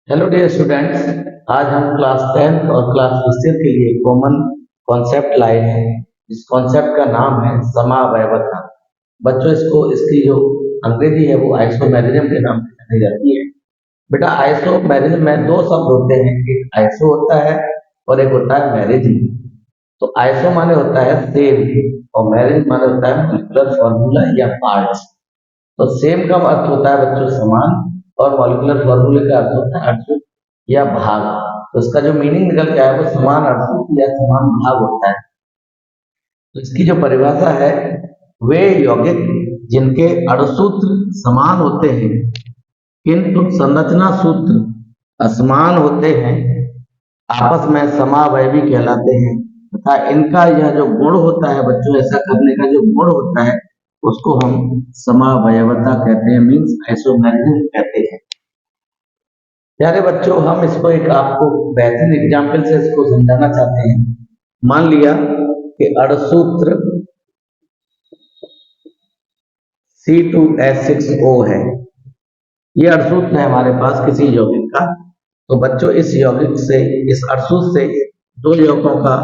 Hello dear students. आज हम class 10th और क्लास 5th के लिए कॉमन कॉन्सेप्ट लाए हैं। इस कॉन्सेप्ट का नाम है समावयवता। बच्चों, इसकी जो अंग्रेजी है वो आइसोमेरिज्म के नाम से जानी जाती है। बेटा, आइसोमेरिज्म में दो शब्द होते हैं, एक आइसो होता है और एक होता है मैरिज्म। तो आइसो माने होता है सेम और मैरिज माने होता है मॉलिक्यूलर फॉर्मूला या पार्ट्स। तो सेम का अर्थ होता है बच्चों समान, और मॉलिक्यूलर फॉर्मूले का अर्थ होता है अर्धसूत्र या भाग। तो इसका जो मीनिंग निकल के आया वो समान अर्धसूत्र या समान भाग होता है। तो इसकी जो परिभाषा है, वे यौगिक जिनके अणुसूत्र समान होते हैं किंतु संरचना सूत्र असमान होते हैं, आपस में समावयवी कहलाते हैं। तथा इनका यह जो गुण होता है बच्चों, ऐसा करने का जो गुण होता है उसको हम समावयवता कहते हैं, मीन्स आइसोमेरिज्म कहते हैं। प्यारे बच्चों, हम इसको एक आपको बेहतरीन एग्जाम्पल से इसको समझाना चाहते हैं। मान लिया कि अणुसूत्र C2H6O है। ये अणुसूत्र है हमारे पास किसी यौगिक का। तो बच्चों, इस यौगिक से, इस अणुसूत्र से दो यौगिकों का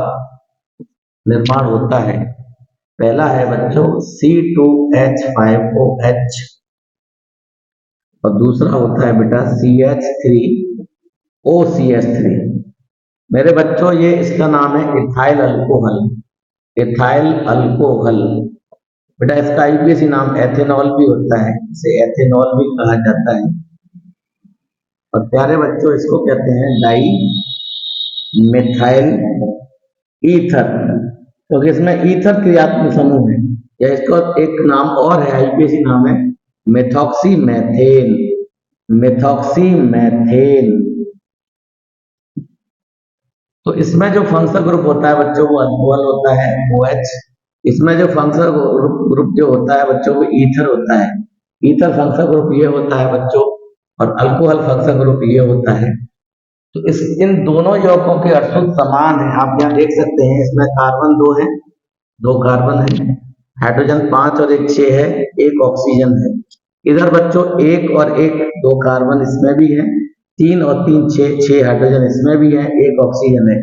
निर्माण होता है। पहला है बच्चों C2H5OH और दूसरा होता है बेटा CH3OCH3। मेरे बच्चों, ये इसका नाम है इथाइल अल्कोहल। इथाइल अल्कोहल बेटा, इसका आईपीएसी नाम एथेनॉल भी होता है, इसे एथेनॉल भी कहा जाता है। और प्यारे बच्चों, इसको कहते हैं डाई मिथाइल ईथर, क्योंकि इसमें ईथर क्रियात्मक समूह है। या इसका एक नाम और है, आईपीएसी नाम है मेथॉक्सीमेथेन। मेथॉक्सीमेथेन। तो इसमें जो फंक्शनल ग्रुप होता है बच्चों वो अल्कोहल होता है OH। इसमें जो फंक्शनल ग्रुप जो होता है बच्चों वो ईथर होता है। ईथर फंक्शनल ग्रुप ये होता है बच्चों, और अल्कोहल फंक्शनल ग्रुप ये होता है। तो इन दोनों यौगिकों के अणुसूत्र समान है। आप यहाँ देख सकते हैं, इसमें कार्बन 2 है, 2 कार्बन है, हाइड्रोजन 5 और 1 6 है, 1 ऑक्सीजन है। इधर बच्चों 1 और 1 2 कार्बन इसमें भी है, 3 और 3 6 हाइड्रोजन इसमें भी है, 1 ऑक्सीजन है।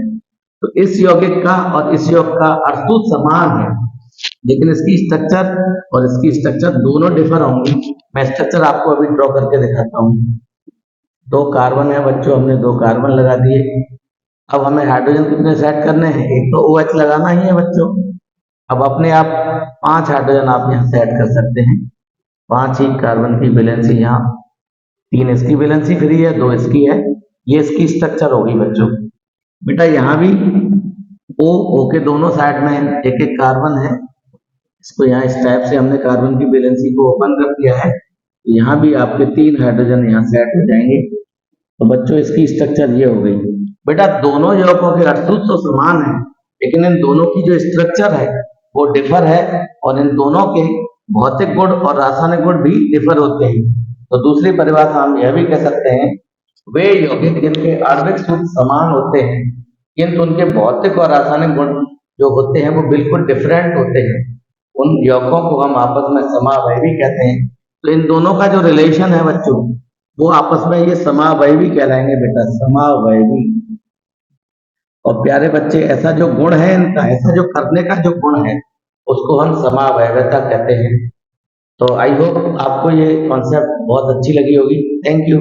तो इस यौगिक का और इस यौगिक का अणुसूत्र समान है, लेकिन इसकी स्ट्रक्चर और इसकी स्ट्रक्चर दोनों डिफर होंगी। मैं स्ट्रक्चर आपको अभी ड्रॉ करके दिखाता हूँ। 2 कार्बन है बच्चों, हमने 2 कार्बन लगा दिए। अब हमें हाइड्रोजन कितने सेट करने हैं? एक तो OH लगाना ही है बच्चों। अब अपने आप 5 हाइड्रोजन आप यहाँ सेट कर सकते हैं। 5 ही कार्बन की वैलेंसी यहाँ, 3 इसकी वैलेंसी फ्री है, 2 इसकी है। ये इसकी स्ट्रक्चर होगी बच्चों। बेटा, यहाँ भी O के दोनों साइड में एक एक कार्बन है। इसको यहाँ इस टाइप से हमने कार्बन की वैलेंसी को ओपन कर दिया है। यहाँ भी आपके 3 हाइड्रोजन यहाँ सेट हो जाएंगे। तो बच्चों, इसकी स्ट्रक्चर ये हो गई। बेटा, दोनों यौगिकों के अणुसूत्र तो समान है, लेकिन इन दोनों की जो स्ट्रक्चर है वो डिफर है, और इन दोनों के भौतिक गुण और रासायनिक गुण भी डिफर होते हैं। तो दूसरी परिभाषा हम यह भी कह सकते हैं, वे यौगिक जिनके आणविक सूत्र समान होते हैं किंतु उनके भौतिक और रासायनिक गुण जो होते हैं वो बिल्कुल डिफरेंट होते हैं, उन यौगिकों को हम आपस में समावयवी कहते हैं। तो इन दोनों का जो रिलेशन है बच्चों, वो आपस में ये समावयवी कहलाएंगे बेटा, समावयवी। और प्यारे बच्चे, ऐसा जो गुण है इनका, ऐसा जो करने का जो गुण है उसको हम समावयवता कहते हैं। तो आई होप आपको ये कॉन्सेप्ट बहुत अच्छी लगी होगी। Thank you.